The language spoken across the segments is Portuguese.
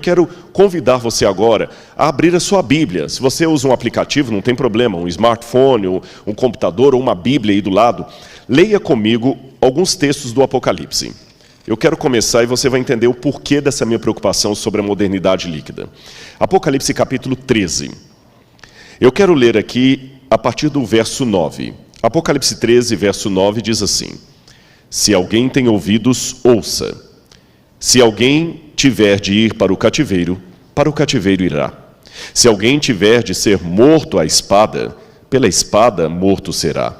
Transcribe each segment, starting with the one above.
quero convidar você agora a abrir a sua Bíblia. Se você usa um aplicativo, não tem problema, um smartphone, um computador ou uma Bíblia aí do lado, leia comigo alguns textos do Apocalipse. Eu quero começar e você vai entender o porquê dessa minha preocupação sobre a modernidade líquida. Apocalipse capítulo 13. Eu quero ler aqui a partir do verso 9. Apocalipse 13, verso 9 diz assim: Se alguém tem ouvidos, ouça. Se alguém tiver de ir para o cativeiro irá. Se alguém tiver de ser morto à espada, pela espada morto será.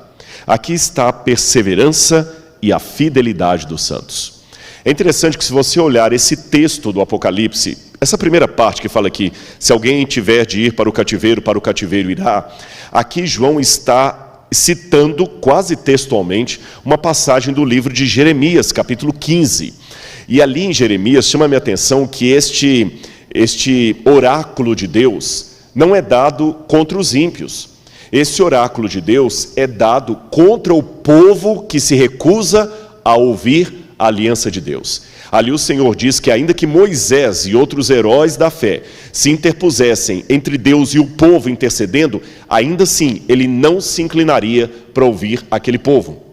Aqui está a perseverança e a fidelidade dos santos. É interessante que, se você olhar esse texto do Apocalipse, essa primeira parte que fala aqui, se alguém tiver de ir para o cativeiro irá, aqui João está citando quase textualmente uma passagem do livro de Jeremias, capítulo 15. E ali em Jeremias chama a minha atenção que este oráculo de Deus não é dado contra os ímpios. Esse oráculo de Deus é dado contra o povo que se recusa a ouvir a aliança de Deus. Ali o Senhor diz que ainda que Moisés e outros heróis da fé se interpusessem entre Deus e o povo intercedendo, ainda assim ele não se inclinaria para ouvir aquele povo.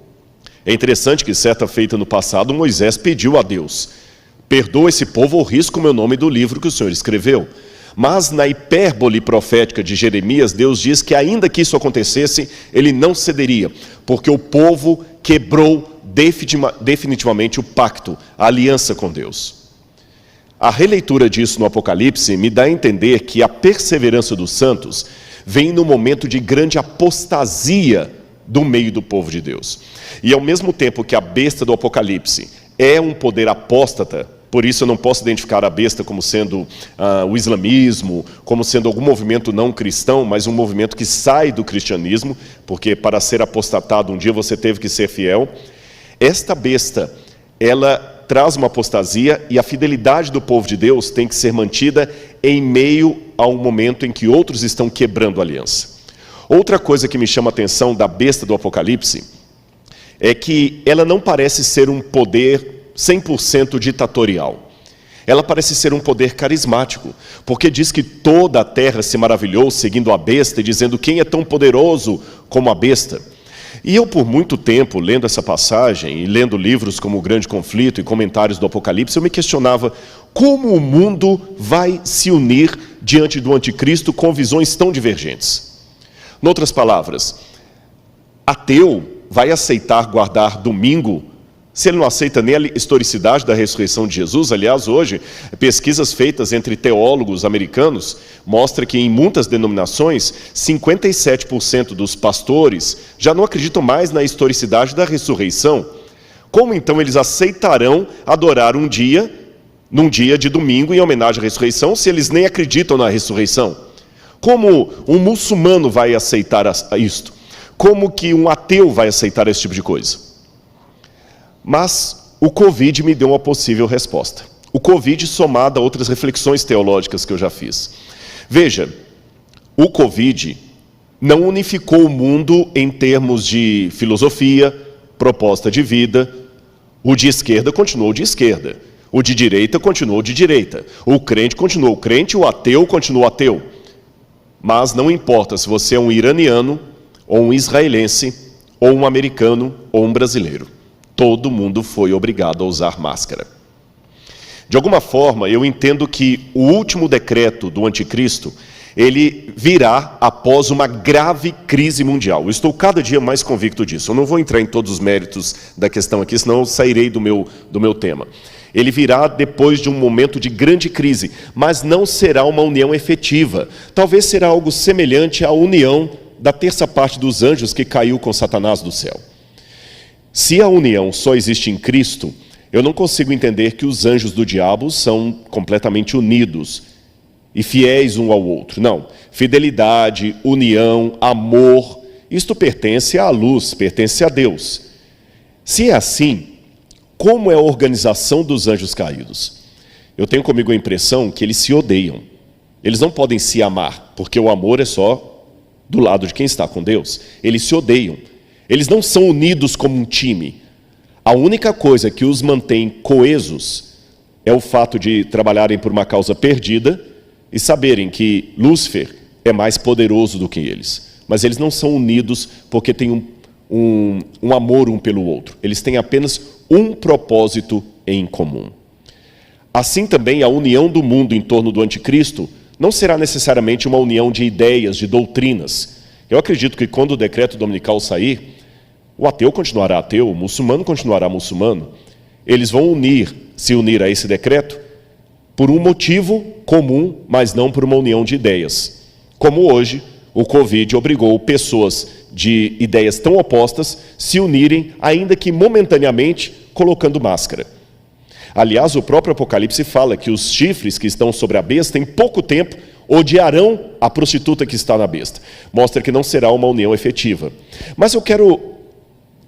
É interessante que, certa feita no passado, Moisés pediu a Deus: perdoa esse povo ou risco o meu nome do livro que o Senhor escreveu. Mas na hipérbole profética de Jeremias, Deus diz que ainda que isso acontecesse, ele não cederia, porque o povo quebrou definitivamente o pacto, a aliança com Deus. A releitura disso no Apocalipse me dá a entender que a perseverança dos santos vem no momento de grande apostasia do meio do povo de Deus. E ao mesmo tempo que a besta do Apocalipse é um poder apóstata, por isso eu não posso identificar a besta como sendo o islamismo, como sendo algum movimento não cristão, mas um movimento que sai do cristianismo, porque para ser apostatado um dia você teve que ser fiel. Esta besta, ela traz uma apostasia e a fidelidade do povo de Deus tem que ser mantida em meio a um momento em que outros estão quebrando a aliança. Outra coisa que me chama a atenção da besta do Apocalipse é que ela não parece ser um poder 100% ditatorial. Ela parece ser um poder carismático, porque diz que toda a terra se maravilhou seguindo a besta e dizendo: quem é tão poderoso como a besta? E eu, por muito tempo, lendo essa passagem e lendo livros como O Grande Conflito e comentários do Apocalipse, eu me questionava como o mundo vai se unir diante do anticristo com visões tão divergentes. Em outras palavras, ateu vai aceitar guardar domingo se ele não aceita nem a historicidade da ressurreição de Jesus? Aliás, hoje, pesquisas feitas entre teólogos americanos mostram que em muitas denominações, 57% dos pastores já não acreditam mais na historicidade da ressurreição. Como então eles aceitarão adorar num dia de domingo em homenagem à ressurreição, se eles nem acreditam na ressurreição? Como um muçulmano vai aceitar isto? Como que um ateu vai aceitar esse tipo de coisa? Mas o Covid me deu uma possível resposta. O Covid somado a outras reflexões teológicas que eu já fiz. Veja, o Covid não unificou o mundo em termos de filosofia, proposta de vida. O de esquerda continuou de esquerda. O de direita continuou de direita. O crente continuou crente, o ateu continuou ateu. Mas não importa se você é um iraniano, ou um israelense, ou um americano, ou um brasileiro. Todo mundo foi obrigado a usar máscara. De alguma forma, eu entendo que o último decreto do anticristo, ele virá após uma grave crise mundial. Eu estou cada dia mais convicto disso. Eu não vou entrar em todos os méritos da questão aqui, senão eu sairei do meu tema. Ele virá depois de um momento de grande crise, mas não será uma união efetiva. Talvez será algo semelhante à união da terça parte dos anjos que caiu com Satanás do céu. Se a união só existe em Cristo, eu não consigo entender que os anjos do diabo são completamente unidos e fiéis um ao outro. Não. Fidelidade, união, amor, isto pertence à luz, pertence a Deus. Se é assim, como é a organização dos anjos caídos? Eu tenho comigo a impressão que eles se odeiam. Eles não podem se amar, porque o amor é só do lado de quem está com Deus. Eles se odeiam. Eles não são unidos como um time. A única coisa que os mantém coesos é o fato de trabalharem por uma causa perdida e saberem que Lúcifer é mais poderoso do que eles. Mas eles não são unidos porque têm um amor um pelo outro. Eles têm apenas um propósito em comum. Assim também a união do mundo em torno do anticristo não será necessariamente uma união de ideias, de doutrinas. Eu acredito que quando o decreto dominical sair, o ateu continuará ateu, o muçulmano continuará muçulmano. Eles vão se unir a esse decreto por um motivo comum, mas não por uma união de ideias. Como hoje, o Covid obrigou pessoas de ideias tão opostas se unirem, ainda que momentaneamente, colocando máscara. Aliás, o próprio Apocalipse fala que os chifres que estão sobre a besta, em pouco tempo, odiarão a prostituta que está na besta. Mostra que não será uma união efetiva. Mas eu quero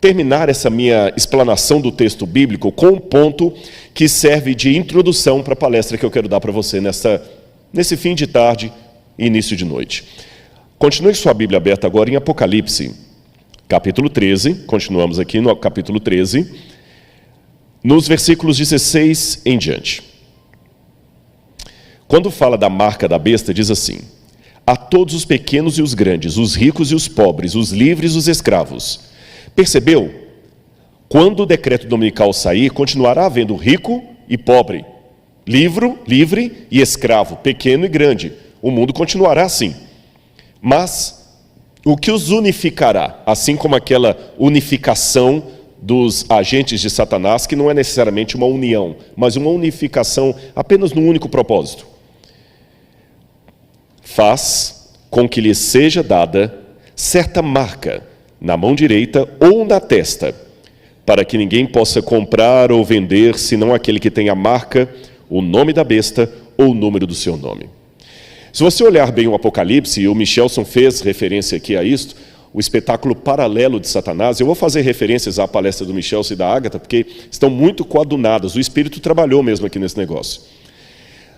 terminar essa minha explanação do texto bíblico com um ponto que serve de introdução para a palestra que eu quero dar para você nesse fim de tarde e início de noite. Continue sua Bíblia aberta agora em Apocalipse, capítulo 13, continuamos aqui no capítulo 13, nos versículos 16 em diante. Quando fala da marca da besta, diz assim: a todos os pequenos e os grandes, os ricos e os pobres, os livres e os escravos. Percebeu? Quando o decreto dominical sair, continuará havendo rico e pobre, livre e escravo, pequeno e grande. O mundo continuará assim. Mas o que os unificará, assim como aquela unificação dos agentes de Satanás, que não é necessariamente uma união, mas uma unificação apenas num único propósito, faz com que lhe seja dada certa marca na mão direita ou na testa, para que ninguém possa comprar ou vender, senão aquele que tem a marca, o nome da besta ou o número do seu nome. Se você olhar bem o Apocalipse, e o Michelson fez referência aqui a isto, o espetáculo paralelo de Satanás, eu vou fazer referências à palestra do Michelson e da Ágata, porque estão muito coadunadas, o Espírito trabalhou mesmo aqui nesse negócio.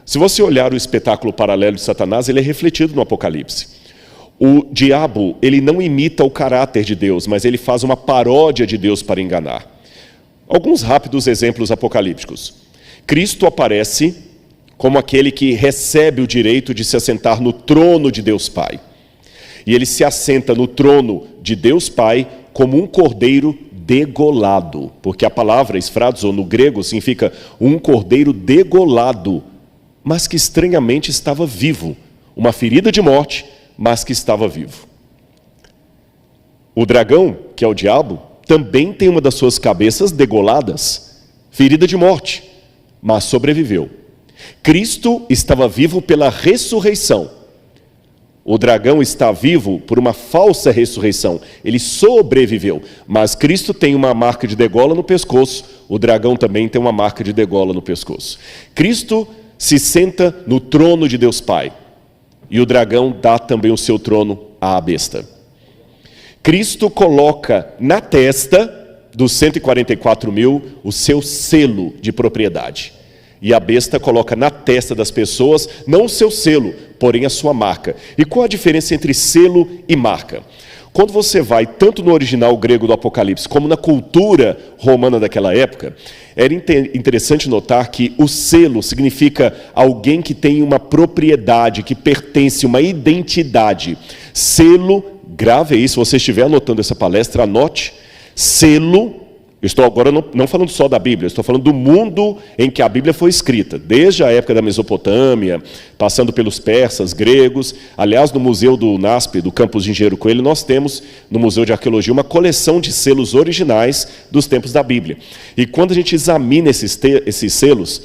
Se você olhar o espetáculo paralelo de Satanás, ele é refletido no Apocalipse. O diabo, ele não imita o caráter de Deus, mas ele faz uma paródia de Deus para enganar. Alguns rápidos exemplos apocalípticos. Cristo aparece como aquele que recebe o direito de se assentar no trono de Deus Pai. E ele se assenta no trono de Deus Pai como um cordeiro degolado, porque a palavra esfrazo no grego significa um cordeiro degolado, mas que estranhamente estava vivo, uma ferida de morte, mas que estava vivo. O dragão, que é o diabo, também tem uma das suas cabeças degoladas, ferida de morte, mas sobreviveu. Cristo estava vivo pela ressurreição. O dragão está vivo por uma falsa ressurreição. Ele sobreviveu, mas Cristo tem uma marca de degola no pescoço, o dragão também tem uma marca de degola no pescoço. Cristo se senta no trono de Deus Pai, e o dragão dá também o seu trono à besta. Cristo coloca na testa dos 144 mil o seu selo de propriedade. E a besta coloca na testa das pessoas, não o seu selo, porém a sua marca. E qual a diferença entre selo e marca? Quando você vai tanto no original grego do Apocalipse, como na cultura romana daquela época, era interessante notar que o selo significa alguém que tem uma propriedade, que pertence, uma identidade. Selo, grave aí, se você estiver anotando essa palestra, anote, selo. Eu estou agora não falando só da Bíblia, eu estou falando do mundo em que a Bíblia foi escrita, desde a época da Mesopotâmia, passando pelos persas, gregos. Aliás, no Museu do NASP, do campus de Engenheiro Coelho, nós temos, no Museu de Arqueologia, uma coleção de selos originais dos tempos da Bíblia. E quando a gente examina esses selos,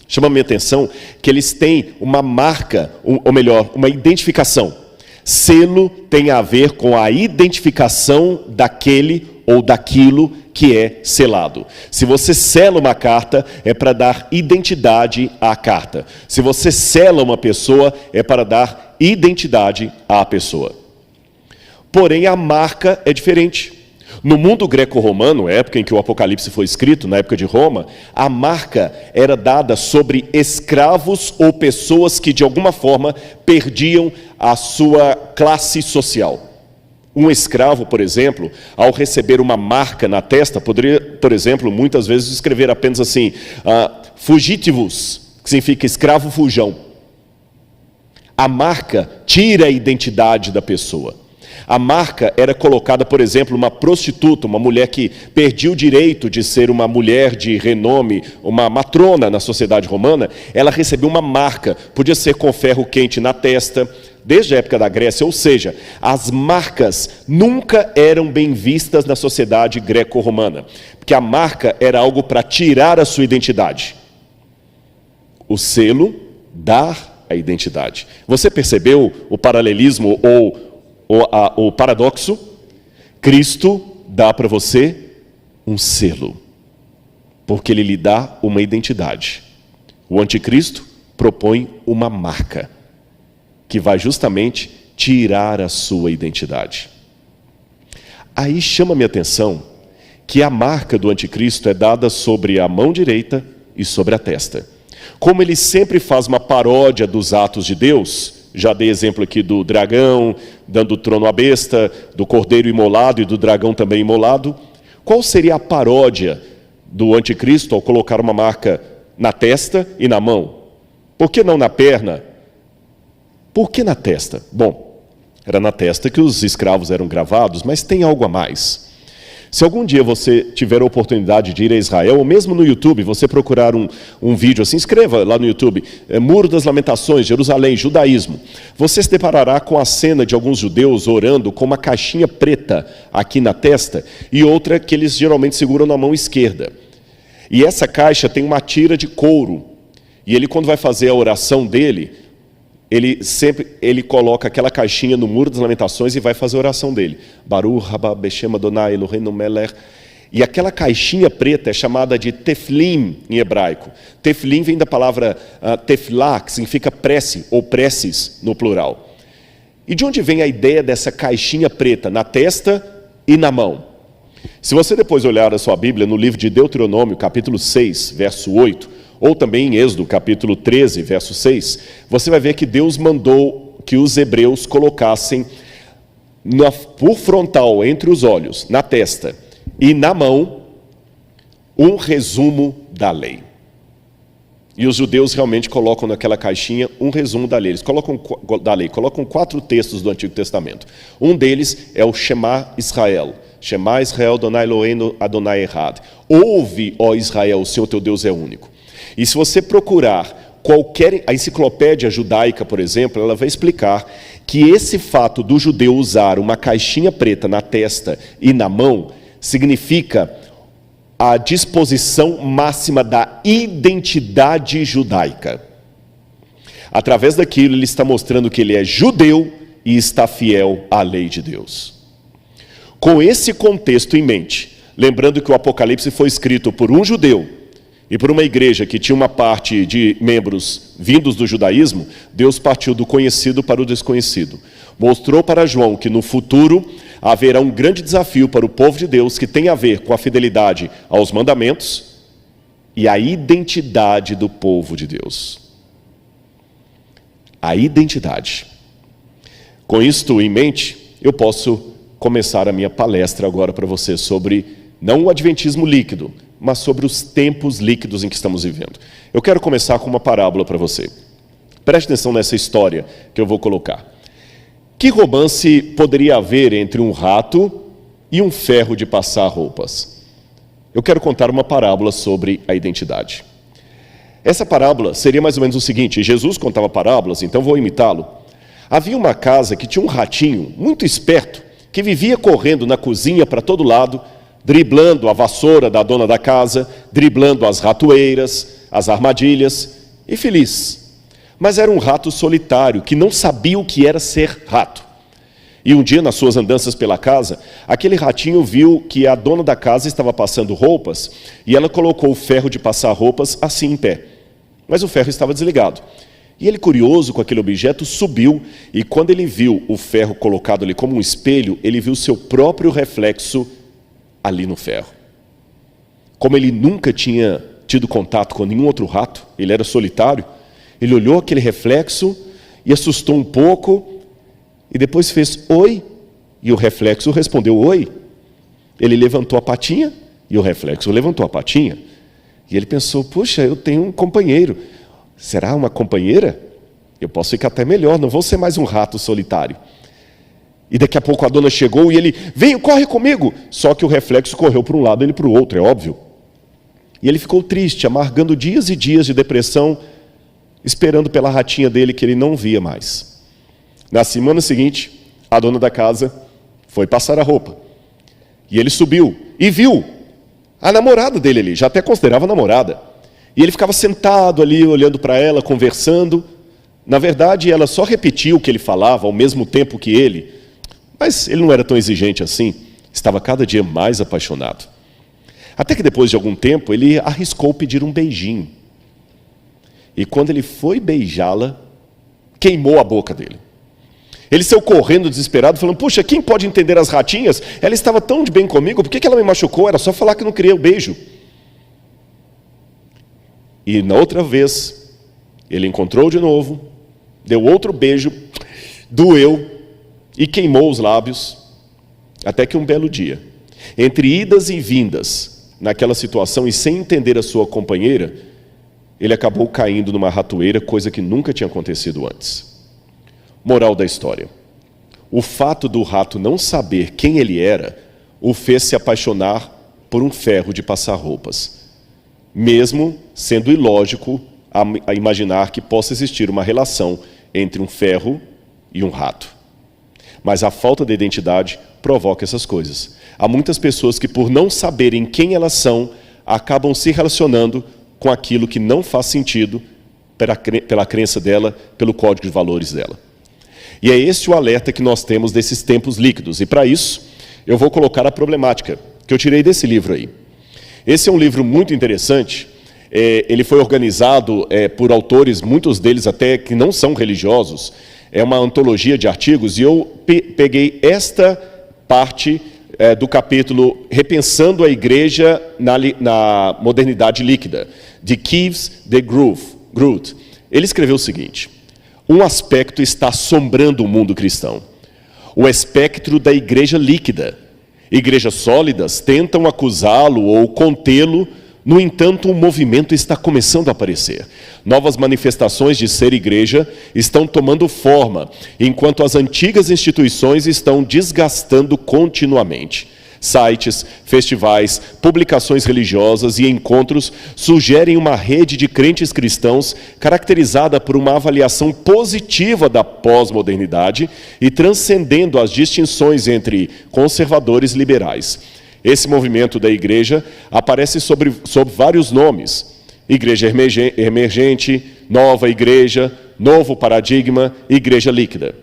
chama a minha atenção que eles têm uma marca, ou melhor, uma identificação. Selo tem a ver com a identificação daquele ou daquilo que é selado. Se você sela uma carta, é para dar identidade à carta. Se você sela uma pessoa, é para dar identidade à pessoa. Porém, a marca é diferente. No mundo greco-romano, época em que o Apocalipse foi escrito, na época de Roma, a marca era dada sobre escravos ou pessoas que, de alguma forma, perdiam a sua classe social. Um escravo, por exemplo, ao receber uma marca na testa, poderia, por exemplo, muitas vezes escrever apenas assim, fugitivus, que significa escravo fujão. A marca tira a identidade da pessoa. A marca era colocada, por exemplo, uma prostituta, uma mulher que perdia o direito de ser uma mulher de renome, uma matrona na sociedade romana, ela recebeu uma marca, podia ser com ferro quente na testa, desde a época da Grécia, ou seja, as marcas nunca eram bem vistas na sociedade greco-romana, porque a marca era algo para tirar a sua identidade. O selo dá a identidade. Você percebeu o paralelismo ou o paradoxo? Cristo dá para você um selo, porque ele lhe dá uma identidade. O anticristo propõe uma marca, que vai justamente tirar a sua identidade. Aí chama minha atenção que a marca do anticristo é dada sobre a mão direita e sobre a testa. Como ele sempre faz uma paródia dos atos de Deus, já dei exemplo aqui do dragão, dando o trono à besta, do cordeiro imolado e do dragão também imolado. Qual seria a paródia do anticristo ao colocar uma marca na testa e na mão? Por que não na perna? Por que na testa? Bom, era na testa que os escravos eram gravados, mas tem algo a mais. Se algum dia você tiver a oportunidade de ir a Israel, ou mesmo no YouTube, você procurar um vídeo assim, escreva lá no YouTube, Muro das Lamentações, Jerusalém, Judaísmo. Você se deparará com a cena de alguns judeus orando com uma caixinha preta aqui na testa e outra que eles geralmente seguram na mão esquerda. E essa caixa tem uma tira de couro. E ele, quando vai fazer a oração dele, ele coloca aquela caixinha no Muro das Lamentações e vai fazer a oração dele. Baruch haba Beshem Adonai Eloheinu melech. E aquela caixinha preta é chamada de teflim em hebraico. Teflim vem da palavra teflá, que significa prece, ou preces no plural. E de onde vem a ideia dessa caixinha preta na testa e na mão? Se você depois olhar a sua Bíblia no livro de Deuteronômio, capítulo 6, verso 8, ou também em Êxodo, capítulo 13, verso 6, você vai ver que Deus mandou que os hebreus colocassem por frontal, entre os olhos, na testa e na mão, um resumo da lei. E os judeus realmente colocam naquela caixinha um resumo da lei. Eles colocam 4 textos do Antigo Testamento. Um deles é o Shema Israel. Shema Israel, Adonai Eloheinu, Adonai Echad. Ouve, ó Israel, o Senhor teu Deus é único. E se você procurar a enciclopédia judaica, por exemplo, ela vai explicar que esse fato do judeu usar uma caixinha preta na testa e na mão significa a disposição máxima da identidade judaica. Através daquilo, ele está mostrando que ele é judeu e está fiel à lei de Deus. Com esse contexto em mente, lembrando que o Apocalipse foi escrito por um judeu e por uma igreja que tinha uma parte de membros vindos do judaísmo, Deus partiu do conhecido para o desconhecido. Mostrou para João que no futuro haverá um grande desafio para o povo de Deus que tem a ver com a fidelidade aos mandamentos e a identidade do povo de Deus. A identidade. Com isto em mente, eu posso começar a minha palestra agora para você sobre, não o adventismo líquido, mas sobre os tempos líquidos em que estamos vivendo. Eu quero começar com uma parábola para você. Preste atenção nessa história que eu vou colocar. Que romance poderia haver entre um rato e um ferro de passar roupas? Eu quero contar uma parábola sobre a identidade. Essa parábola seria mais ou menos o seguinte: Jesus contava parábolas, então vou imitá-lo. Havia uma casa que tinha um ratinho muito esperto, que vivia correndo na cozinha para todo lado, driblando a vassoura da dona da casa, driblando as ratoeiras, as armadilhas, e feliz. Mas era um rato solitário, que não sabia o que era ser rato. E um dia, nas suas andanças pela casa, aquele ratinho viu que a dona da casa estava passando roupas, e ela colocou o ferro de passar roupas assim em pé. Mas o ferro estava desligado. E ele, curioso com aquele objeto, subiu, e quando ele viu o ferro colocado ali como um espelho, ele viu seu próprio reflexo ali no ferro. Como ele nunca tinha tido contato com nenhum outro rato, ele era solitário, ele olhou aquele reflexo e assustou um pouco, e depois fez oi, e o reflexo respondeu oi. Ele levantou a patinha, e o reflexo levantou a patinha. E ele pensou, puxa, eu tenho um companheiro. Será uma companheira? Eu posso ficar até melhor, não vou ser mais um rato solitário. E daqui a pouco a dona chegou e ele, vem, corre comigo. Só que o reflexo correu para um lado e ele para o outro, é óbvio. E ele ficou triste, amargando dias e dias de depressão, esperando pela ratinha dele que ele não via mais. Na semana seguinte, a dona da casa foi passar a roupa. E ele subiu e viu a namorada dele ali, já até considerava namorada. E ele ficava sentado ali, olhando para ela, conversando. Na verdade, ela só repetia o que ele falava ao mesmo tempo que ele. Mas ele não era tão exigente assim, estava cada dia mais apaixonado. Até que depois de algum tempo, ele arriscou pedir um beijinho. E quando ele foi beijá-la, queimou a boca dele. Ele saiu correndo, desesperado, falando, puxa, quem pode entender as ratinhas? Ela estava tão de bem comigo, por que ela me machucou? Era só falar que não queria o beijo. E na outra vez, ele encontrou de novo, deu outro beijo, doeu, e queimou os lábios, até que um belo dia, entre idas e vindas, naquela situação e sem entender a sua companheira, ele acabou caindo numa ratoeira, coisa que nunca tinha acontecido antes. Moral da história. O fato do rato não saber quem ele era, o fez se apaixonar por um ferro de passar roupas, mesmo sendo ilógico a imaginar que possa existir uma relação entre um ferro e um rato. Mas a falta de identidade provoca essas coisas. Há muitas pessoas que, por não saberem quem elas são, acabam se relacionando com aquilo que não faz sentido pela crença dela, pelo código de valores dela. E é esse o alerta que nós temos desses tempos líquidos. E para isso, eu vou colocar a problemática, que eu tirei desse livro aí. Esse é um livro muito interessante. Ele foi organizado por autores, muitos deles até que não são religiosos. É uma antologia de artigos, e eu peguei esta parte do capítulo Repensando a Igreja na Modernidade Líquida, de Keyes de Groot. Ele escreveu o seguinte: um aspecto está assombrando o mundo cristão, o espectro da igreja líquida. Igrejas sólidas tentam acusá-lo ou contê-lo. No entanto, um movimento está começando a aparecer. Novas manifestações de ser igreja estão tomando forma, enquanto as antigas instituições estão desgastando continuamente. Sites, festivais, publicações religiosas e encontros sugerem uma rede de crentes cristãos caracterizada por uma avaliação positiva da pós-modernidade e transcendendo as distinções entre conservadores e liberais. Esse movimento da igreja aparece sob vários nomes: igreja emergente, nova igreja, novo paradigma, igreja líquida.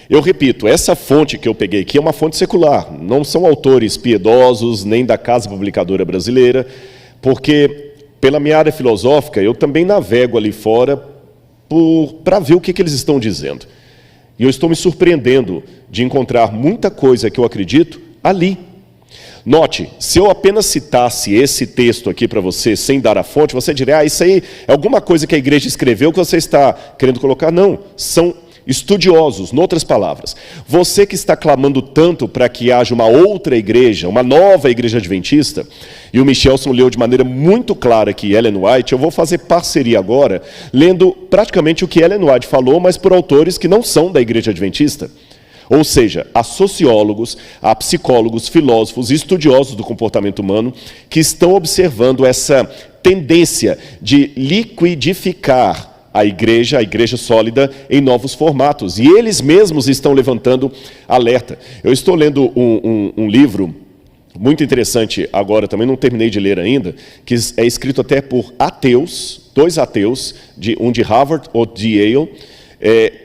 Eu repito, essa fonte que eu peguei aqui é uma fonte secular, não são autores piedosos, nem da Casa Publicadora Brasileira, porque pela minha área filosófica eu também navego ali fora para ver o que eles estão dizendo. E eu estou me surpreendendo de encontrar muita coisa que eu acredito ali. Note, se eu apenas citasse esse texto aqui para você, sem dar a fonte, você diria, isso aí é alguma coisa que a igreja escreveu que você está querendo colocar. Não, são estudiosos, em outras palavras. Você que está clamando tanto para que haja uma outra igreja, uma nova igreja adventista, e o Michelson leu de maneira muito clara aqui Ellen White, eu vou fazer parceria agora, lendo praticamente o que Ellen White falou, mas por autores que não são da igreja adventista. Ou seja, há sociólogos, há psicólogos, filósofos, estudiosos do comportamento humano que estão observando essa tendência de liquidificar a igreja sólida, em novos formatos. E eles mesmos estão levantando alerta. Eu estou lendo um livro muito interessante agora, também não terminei de ler ainda, que é escrito até por ateus, 2 ateus, um de Harvard, outro de Yale,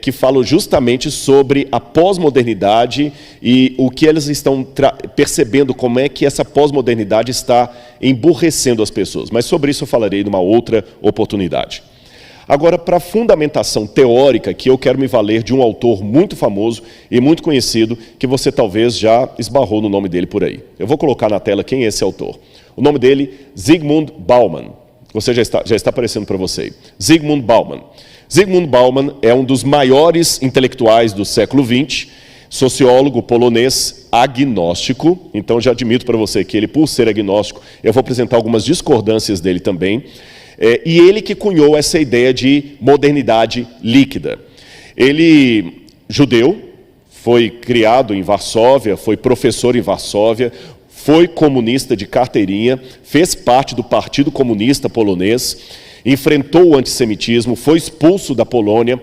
que falam justamente sobre a pós-modernidade e o que eles estão percebendo, como é que essa pós-modernidade está emburrecendo as pessoas. Mas sobre isso eu falarei numa outra oportunidade. Agora, para a fundamentação teórica, que eu quero me valer de um autor muito famoso e muito conhecido, que você talvez já esbarrou no nome dele por aí. Eu vou colocar na tela quem é esse autor. O nome dele, Zygmunt Bauman. Você já está aparecendo para você. Zygmunt Bauman. Zygmunt Bauman é um dos maiores intelectuais do século XX, sociólogo polonês agnóstico. Então já admito para você que ele, por ser agnóstico, eu vou apresentar algumas discordâncias dele também. E ele que cunhou essa ideia de modernidade líquida. Ele, judeu, foi criado em Varsóvia, foi professor em Varsóvia, foi comunista de carteirinha, fez parte do Partido Comunista Polonês, enfrentou o antissemitismo, foi expulso da Polônia,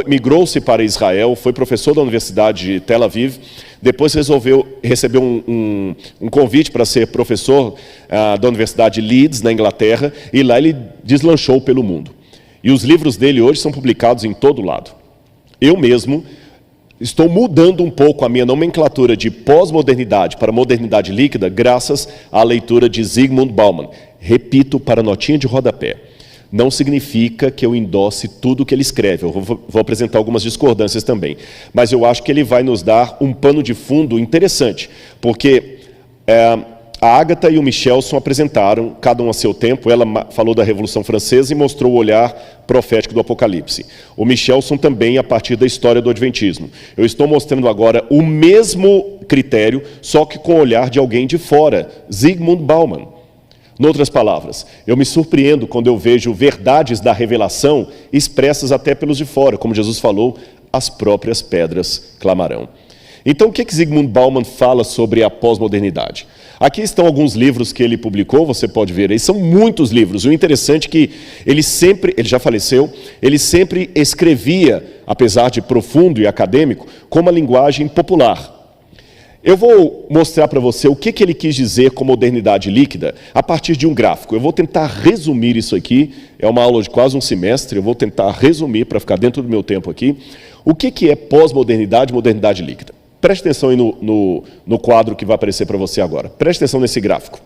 migrou-se para Israel, foi professor da Universidade de Tel Aviv, depois recebeu um convite para ser professor da Universidade de Leeds, na Inglaterra, e lá ele deslanchou pelo mundo. E os livros dele hoje são publicados em todo lado. Eu mesmo estou mudando um pouco a minha nomenclatura de pós-modernidade para modernidade líquida graças à leitura de Zygmunt Bauman. Repito, para notinha de rodapé. Não significa que eu endosse tudo o que ele escreve. Eu vou apresentar algumas discordâncias também. Mas eu acho que ele vai nos dar um pano de fundo interessante, porque a Agatha e o Michelson apresentaram, cada um a seu tempo. Ela falou da Revolução Francesa e mostrou o olhar profético do Apocalipse. O Michelson também a partir da história do Adventismo. Eu estou mostrando agora o mesmo critério, só que com o olhar de alguém de fora, Zygmunt Bauman. Noutras palavras, eu me surpreendo quando eu vejo verdades da revelação expressas até pelos de fora, como Jesus falou, as próprias pedras clamarão. Então, o que Zygmunt Bauman fala sobre a pós-modernidade? Aqui estão alguns livros que ele publicou, você pode ver aí, são muitos livros. O interessante é que ele já faleceu, ele sempre escrevia, apesar de profundo e acadêmico, com uma linguagem popular. Eu vou mostrar para você o que ele quis dizer com modernidade líquida a partir de um gráfico. Eu vou tentar resumir isso aqui, é uma aula de quase um semestre, eu vou tentar resumir para ficar dentro do meu tempo aqui. O que é pós-modernidade e modernidade líquida? Preste atenção aí no quadro que vai aparecer para você agora. Preste atenção nesse gráfico.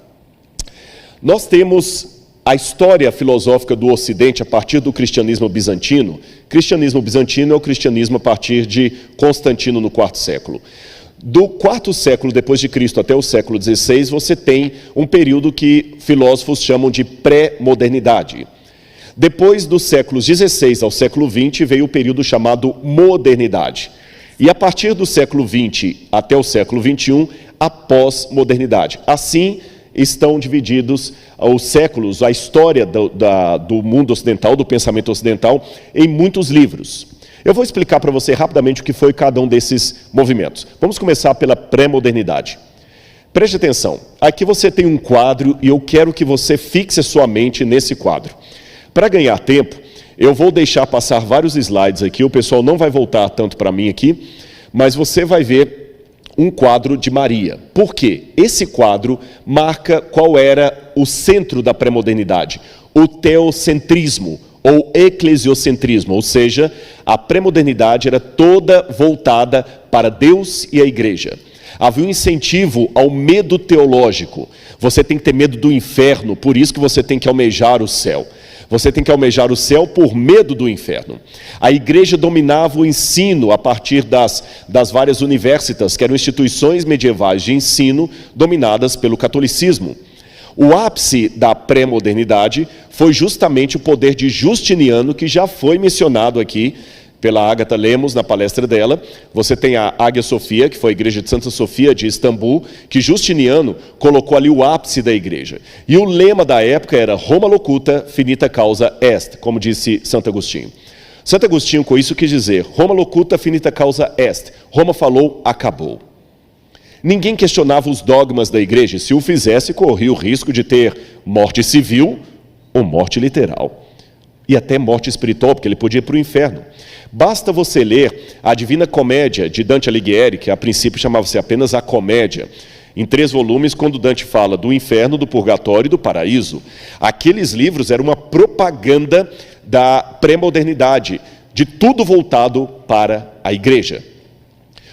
Nós temos a história filosófica do Ocidente a partir do cristianismo bizantino. Cristianismo bizantino é o cristianismo a partir de Constantino no IV século. Do quarto século depois de Cristo até o século XVI, você tem um período que filósofos chamam de pré-modernidade. Depois dos séculos XVI ao século XX veio o período chamado modernidade. E a partir do século XX até o século XXI, a pós-modernidade. Assim estão divididos os séculos, a história do mundo ocidental, do pensamento ocidental, em muitos livros. Eu vou explicar para você rapidamente o que foi cada um desses movimentos. Vamos começar pela pré-modernidade. Preste atenção, aqui você tem um quadro e eu quero que você fixe a sua mente nesse quadro. Para ganhar tempo, eu vou deixar passar vários slides aqui, o pessoal não vai voltar tanto para mim aqui, mas você vai ver um quadro de Maria. Por quê? Esse quadro marca qual era o centro da pré-modernidade, o teocentrismo, ou eclesiocentrismo, ou seja, a pré-modernidade era toda voltada para Deus e a igreja. Havia um incentivo ao medo teológico. Você tem que ter medo do inferno, por isso que você tem que almejar o céu. Você tem que almejar o céu por medo do inferno. A igreja dominava o ensino a partir das várias universitas, que eram instituições medievais de ensino dominadas pelo catolicismo. O ápice da pré-modernidade foi justamente o poder de Justiniano, que já foi mencionado aqui pela Agatha Lemos na palestra dela. Você tem a Hagia Sophia, que foi a igreja de Santa Sofia de Istambul, que Justiniano colocou ali o ápice da igreja. E o lema da época era Roma locuta, finita causa est, como disse Santo Agostinho. Santo Agostinho com isso quis dizer, Roma locuta, finita causa est. Roma falou, acabou. Ninguém questionava os dogmas da igreja. Se o fizesse, corria o risco de ter morte civil ou morte literal. E até morte espiritual, porque ele podia ir para o inferno. Basta você ler a Divina Comédia de Dante Alighieri, que a princípio chamava-se apenas a Comédia, em 3 volumes, quando Dante fala do inferno, do purgatório e do paraíso. Aqueles livros eram uma propaganda da pré-modernidade, de tudo voltado para a igreja.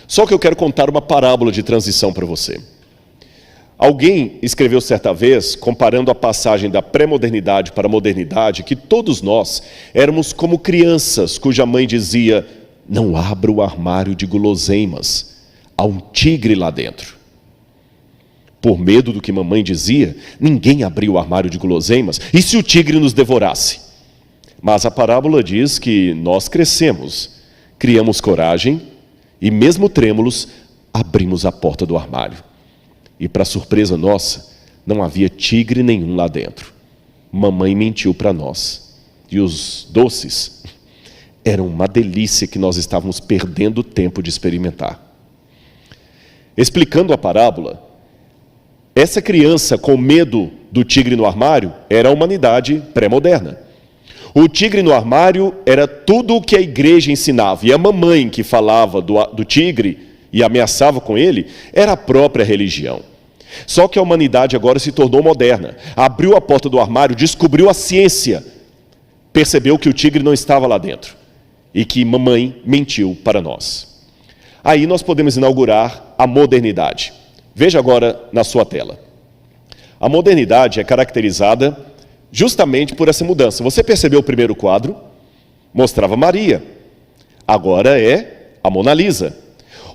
Só que eu quero contar uma parábola de transição para você. Alguém escreveu certa vez, comparando a passagem da pré-modernidade para a modernidade, que todos nós éramos como crianças cuja mãe dizia, não abra o armário de guloseimas, há um tigre lá dentro. Por medo do que mamãe dizia, ninguém abriu o armário de guloseimas, e se o tigre nos devorasse? Mas a parábola diz que nós crescemos, criamos coragem, e mesmo trêmulos, abrimos a porta do armário. E para surpresa nossa, não havia tigre nenhum lá dentro. Mamãe mentiu para nós. E os doces eram uma delícia que nós estávamos perdendo tempo de experimentar. Explicando a parábola, essa criança com medo do tigre no armário era a humanidade pré-moderna. O tigre no armário era tudo o que a igreja ensinava. E a mamãe que falava do tigre e ameaçava com ele era a própria religião. Só que a humanidade agora se tornou moderna. Abriu a porta do armário, descobriu a ciência. Percebeu que o tigre não estava lá dentro. E que mamãe mentiu para nós. Aí nós podemos inaugurar a modernidade. Veja agora na sua tela. A modernidade é caracterizada justamente por essa mudança. Você percebeu o primeiro quadro? Mostrava Maria. Agora é a Mona Lisa.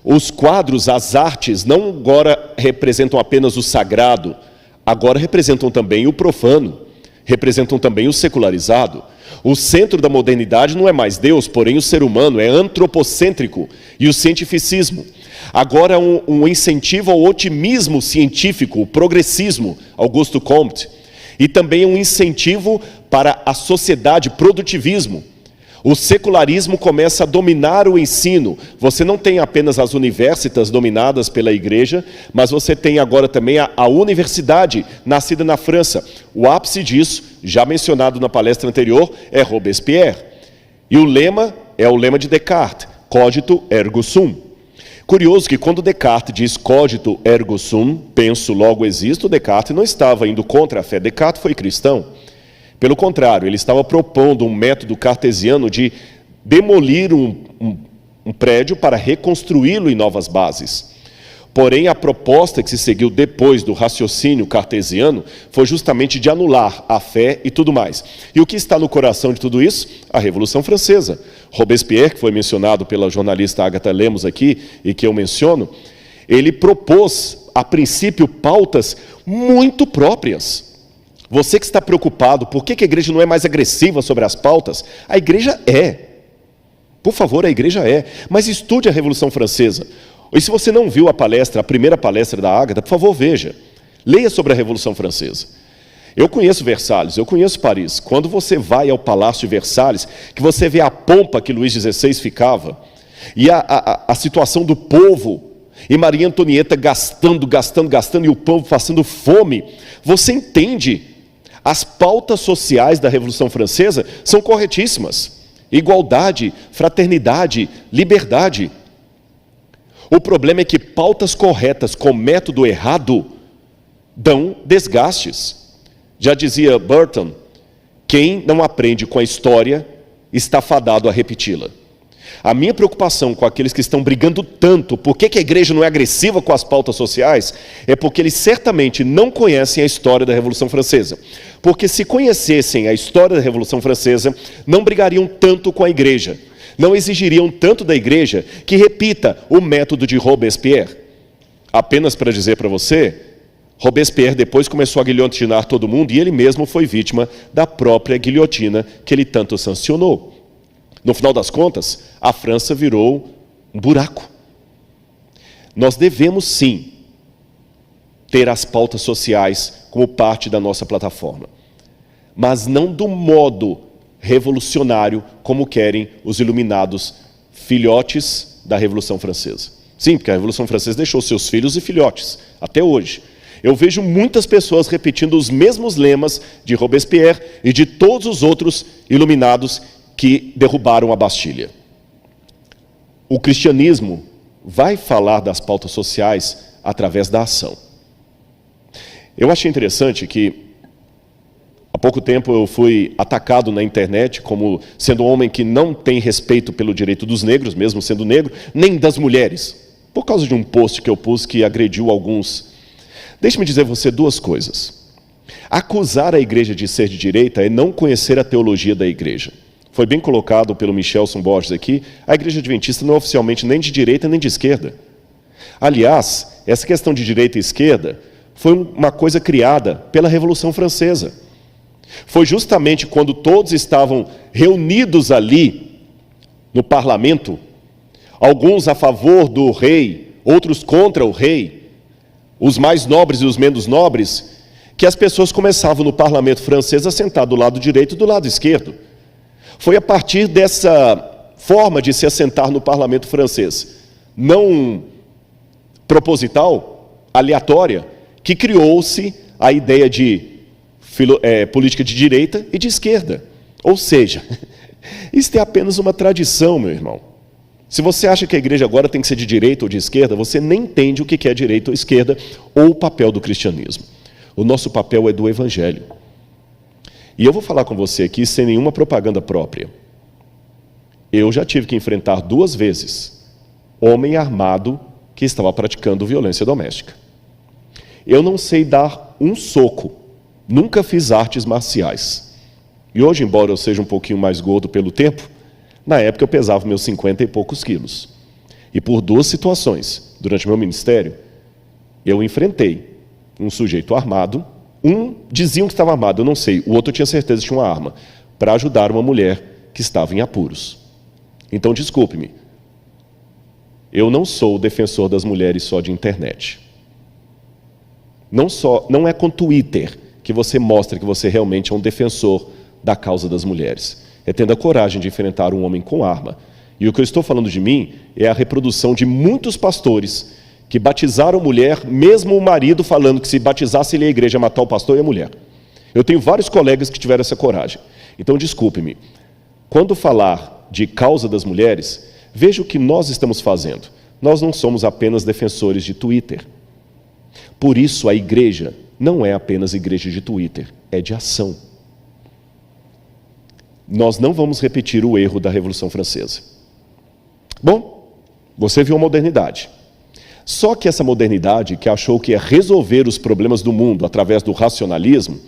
Os quadros, as artes, não agora representam apenas o sagrado, agora representam também o profano, representam também o secularizado. O centro da modernidade não é mais Deus, porém o ser humano é antropocêntrico e o cientificismo. Agora um incentivo ao otimismo científico, o progressismo, Augusto Comte, e também um incentivo para a sociedade, produtivismo. O secularismo começa a dominar o ensino. Você não tem apenas as universidades dominadas pela igreja, mas você tem agora também a universidade, nascida na França. O ápice disso, já mencionado na palestra anterior, é Robespierre. E o lema é o lema de Descartes, cogito ergo sum. Curioso que quando Descartes diz cogito ergo sum, penso logo existo, Descartes não estava indo contra a fé. Descartes foi cristão. Pelo contrário, ele estava propondo um método cartesiano de demolir um prédio para reconstruí-lo em novas bases. Porém, a proposta que se seguiu depois do raciocínio cartesiano foi justamente de anular a fé e tudo mais. E o que está no coração de tudo isso? A Revolução Francesa. Robespierre, que foi mencionado pela jornalista Agatha Lemos aqui, e que eu menciono, ele propôs, a princípio, pautas muito próprias. Você que está preocupado, por que a igreja não é mais agressiva sobre as pautas? A igreja é. Por favor, a igreja é. Mas estude a Revolução Francesa. E se você não viu a palestra, a primeira palestra da Ágata, por favor, veja. Leia sobre a Revolução Francesa. Eu conheço Versalhes, eu conheço Paris. Quando você vai ao Palácio de Versalhes, que você vê a pompa que Luís XVI ficava, e a situação do povo, e Maria Antonieta gastando, e o povo passando fome, você entende. As pautas sociais da Revolução Francesa são corretíssimas. Igualdade, fraternidade, liberdade. O problema é que pautas corretas com método errado dão desgastes. Já dizia Burton, quem não aprende com a história está fadado a repeti-la. A minha preocupação com aqueles que estão brigando tanto, por que a igreja não é agressiva com as pautas sociais, é porque eles certamente não conhecem a história da Revolução Francesa. Porque se conhecessem a história da Revolução Francesa, não brigariam tanto com a igreja, não exigiriam tanto da igreja que repita o método de Robespierre. Apenas para dizer para você, Robespierre depois começou a guilhotinar todo mundo e ele mesmo foi vítima da própria guilhotina que ele tanto sancionou. No final das contas, a França virou um buraco. Nós devemos, sim, ter as pautas sociais como parte da nossa plataforma, mas não do modo revolucionário como querem os iluminados filhotes da Revolução Francesa. Sim, porque a Revolução Francesa deixou seus filhos e filhotes, até hoje. Eu vejo muitas pessoas repetindo os mesmos lemas de Robespierre e de todos os outros iluminados que derrubaram a Bastilha. O cristianismo vai falar das pautas sociais através da ação. Eu achei interessante que, há pouco tempo eu fui atacado na internet como sendo um homem que não tem respeito pelo direito dos negros, mesmo sendo negro, nem das mulheres, por causa de um post que eu pus que agrediu alguns. Deixe-me dizer a você duas coisas. Acusar a igreja de ser de direita é não conhecer a teologia da igreja. Foi bem colocado pelo Michelson Borges aqui, a igreja adventista não é oficialmente nem de direita nem de esquerda. Aliás, essa questão de direita e esquerda foi uma coisa criada pela Revolução Francesa. Foi justamente quando todos estavam reunidos ali no parlamento, alguns a favor do rei, outros contra o rei, os mais nobres e os menos nobres, que as pessoas começavam no parlamento francês a sentar do lado direito e do lado esquerdo. Foi a partir dessa forma de se assentar no parlamento francês, não proposital, aleatória, que criou-se a ideia de política de direita e de esquerda. Ou seja, isso é apenas uma tradição, meu irmão. Se você acha que a igreja agora tem que ser de direita ou de esquerda, você nem entende o que é direita ou esquerda ou o papel do cristianismo. O nosso papel é do evangelho. E eu vou falar com você aqui sem nenhuma propaganda própria. Eu já tive que enfrentar 2 vezes homem armado que estava praticando violência doméstica. Eu não sei dar um soco, nunca fiz artes marciais. E hoje, embora eu seja um pouquinho mais gordo pelo tempo, na época eu pesava meus 50 e poucos quilos. E por 2 situações, durante meu ministério, eu enfrentei um sujeito armado. Um diziam que estava armado, eu não sei, o outro tinha certeza que tinha uma arma, para ajudar uma mulher que estava em apuros. Então, desculpe-me, eu não sou o defensor das mulheres só de internet. Não é com Twitter que você mostra que você realmente é um defensor da causa das mulheres. É tendo a coragem de enfrentar um homem com arma. E o que eu estou falando de mim é a reprodução de muitos pastores que batizaram mulher, mesmo o marido falando que se batizasse ele a igreja, matar o pastor e a mulher. Eu tenho vários colegas que tiveram essa coragem. Então, desculpe-me, quando falar de causa das mulheres, veja o que nós estamos fazendo. Nós não somos apenas defensores de Twitter. Por isso, a igreja não é apenas igreja de Twitter, é de ação. Nós não vamos repetir o erro da Revolução Francesa. Bom, você viu a modernidade. Só que essa modernidade, que achou que ia resolver os problemas do mundo através do racionalismo,